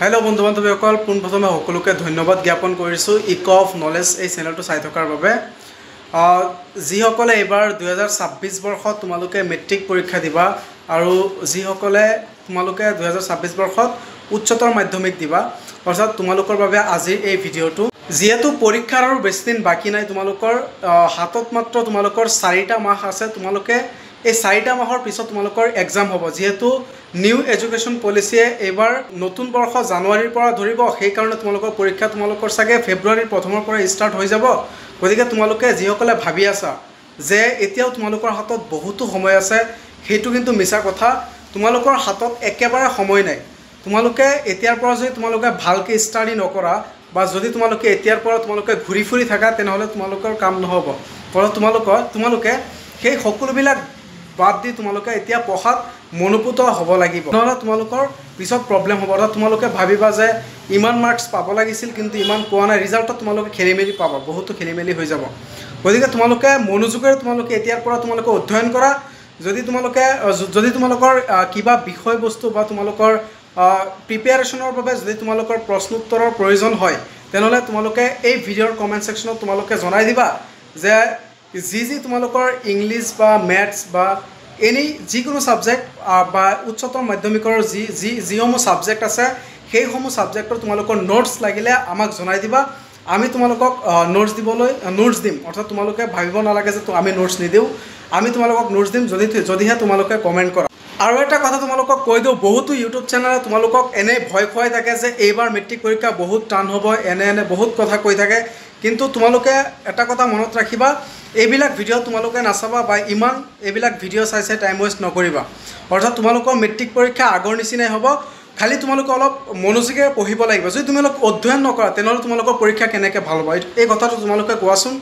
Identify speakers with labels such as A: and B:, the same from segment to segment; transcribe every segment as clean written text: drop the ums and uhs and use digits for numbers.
A: hello बंधु बान्धवीসকল পোনপ্ৰথমে সকলোকে ধন্যবাদ জ্ঞাপন কৰিছোঁ ইক অফ নলেজ এই চেনেলটো চাই থকাৰ বাবে যিসকলে এবাৰ 2026 বৰ্ষত তোমালোকে মেট্ৰিক পৰীক্ষা দিবা আৰু যিসকলে তোমালোকে 2026 বৰ্ষত উচ্চতৰ মাধ্যমিক দিবা অৰ্থাৎ তোমালোকৰ বাবে আজিৰ এই ভিডিঅ'টো যেহেতু পৰীক্ষাৰ আৰু বেছি দিন বাকি নাই তোমালোকৰ হাতত মাত্ৰ তোমালোকৰ 4টা মাহ আছে তোমালোকে এই 4টা মাহৰ পিছত তোমালোকৰ এক্সাম হ'ব যেহেতু নিউ এডুকেশ্যন পলিচিয়ে এবাৰ নতুন বৰ্ষ জানুৱাৰীৰ পৰা ধৰিব সেই কাৰণে তোমালোকৰ পৰীক্ষা তোমালোকৰ সাগে ফেব্ৰুৱাৰীৰ প্ৰথমৰ পৰা ষ্টাৰ্ট হৈ যাব গতিকে তোমালোকে যিসকলে ভাবি আছা যে এতিয়াও তোমালোকৰ হাতত বহুতো সময় আছে সেইটো কিন্তু মিছা কথা তোমালোকৰ হাতত একেবাৰে সময় নাই তোমালোকে এতিয়াৰ পৰা যদি তোমালোকে ভালকৈ ষ্টাডি নকৰা বা যদি তোমালোকে এতিয়াৰ পৰা তোমালোকে ঘূৰি ফুৰি থাকা তেনেহলে তোমালোকৰ কাম নহব কাৰণ তোমালোকে সেই সকলোবিলাক বাদ দি তোমালোকে এতিয়া পঢ়াত মনোপুত হ'ব লাগিব নহলে তোমালোকৰ পিছত প্ৰবলেম হ'ব অৰ্থাৎ তোমালোকে ভাবিবা যে ইমান মাৰ্কস পাব লাগিছিল কিন্তু ইমান পোৱা নাই ৰিজাল্টত তোমালোকে খেলিমেলি পাবা বহুতো খেলিমেলি হৈ যাব গতিকে তোমালোকে মনোযোগেৰে তোমালোকে এতিয়াৰ পৰা তোমালোকে অধ্যয়ন কৰা যদি তোমালোকৰ কিবা বিষয়বস্তু বা তোমালোকৰ প্ৰিপাৰেচনৰ বাবে যদি তোমালোকৰ প্ৰশ্ন উত্তৰৰ প্ৰয়োজন হয় তেনেহলে তোমালোকে এই ভিডিঅ'ৰ কমেন্ট সেকশনত তোমালোকে জনাই দিবা যে যি তোমালোকৰ ইংলিশ বা ম্যাথছ বা এনি যিকোনো সাবজেক্ট বা উচ্চতৰ মাধ্যমিকৰ যিসমূহ সাবজেক্ট আছে সেইসমূহ সাবজেক্টৰ তোমালোকৰ নোটস লাগিলে আমাক জনাই দিবা আমি তোমালোকক নোটস দিম অৰ্থাৎ তোমালোকে ভাবিব নালাগে যে আমি নোটস নিদিও আমি তোমালোকক নোটস দিম যদিহে তোমালোকে কমেন্ট কৰা আৰু এটা কথা তোমালোকক কৈ দিও বহুতো ইউটিউব চেনেলে তোমালোকক এনে ভয় খুৱাই থাকে যে এইবাৰ মেট্ৰিক পৰীক্ষা বহুত টান হ'ব এনে বহুত কথা কৈ থাকে কিন্তু তোমালোকে এটা কথা মনত ৰাখিবা এইবিলাক ভিডিঅ' তোমালোকে নাচাবা বা ইমান এইবিলাক ভিডিঅ' চাইছে টাইম ওয়েষ্ট নকৰিবা অৰ্থাৎ তোমালোকৰ মেট্ৰিক পৰীক্ষা আগৰ নিচিনাই হ'ব খালি তোমালোকে অলপ মনোযোগেৰে পঢ়িব লাগিব যদি তোমালোক অধ্যয়ন নকৰা তেনেহলে তোমালোকৰ পৰীক্ষা কেনেকৈ ভাল হ'ব এই কথাটো তোমালোকে কোৱাচোন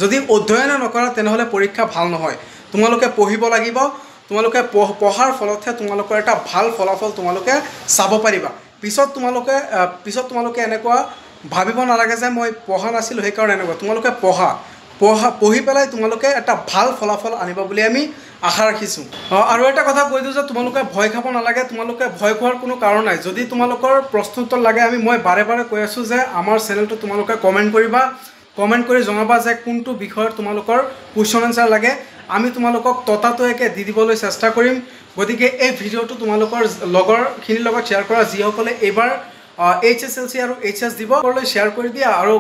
A: যদি অধ্যয়ন নকৰা তেনেহলে পৰীক্ষা ভাল নহয় তোমালোকে পঢ়িব লাগিব তোমালোকে পঢ়াৰ ফলতহে তোমালোকৰ এটা ভাল ফলাফল তোমালোকে চাব পাৰিবা পিছত তোমালোকে এনেকুৱা ভাবিব নালাগে যে মই পঢ়া নাছিলো সেই কাৰণে এনেকুৱা তোমালোকে পঢ়ি পেলাই তোমালোকে এটা ভাল ফলাফল আনিবা বুলি আমি আশা ৰাখিছো আৰু এটা কথা কৈ দিও যে তোমালোকে ভয় খাব নালাগে তোমালোকে ভয় খোৱাৰ কোনো কাৰণ নাই যদি তোমালোকৰ প্ৰশ্ন উত্তৰ লাগে মই বাৰে কৈ আছো যে আমাৰ চেনেলটো তোমালোকে কমেন্ট কৰি জনাবা যে কোনটো বিষয়ৰ তোমালোকৰ কোৱেশ্চন আনসাৰ লাগে আমি তোমালোকক ততাতৈয়াকে দি দিবলৈ চেষ্টা কৰিম গতিকে এই ভিডিঅ'টো তোমালোকৰ লগৰখিনিৰ লগত শ্বেয়াৰ কৰা যিসকলে এবাৰ HSLC আৰু HS দিব কৰলৈ শ্বেয়াৰ কৰি দিয়া আৰু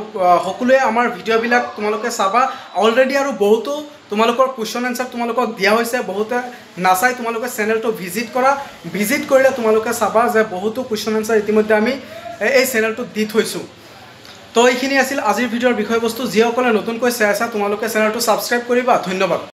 A: সকলোৱে আমাৰ ভিডিঅ'বিলাক তোমালোকে চাবা অলৰেডি আৰু বহুতো তোমালোকৰ কোৱেশ্চন আনসাৰ তোমালোকক দিয়া হৈছে বহুতে নাচাই তোমালোকে চেনেলটো ভিজিট কৰিলে তোমালোকে চাবা যে বহুতো কোৱেশ্চন আনসাৰ ইতিমধ্যে আমি এই চেনেলটো দি থৈছো তো এইখিনি আছিল আজিৰ ভিডিঅ'ৰ বিষয়বস্তু যিসকলে নতুনকৈ চাই আছা তোমালোকে চেনেলটো সাবস্ক্ৰাইব কৰিবা ধন্যবাদ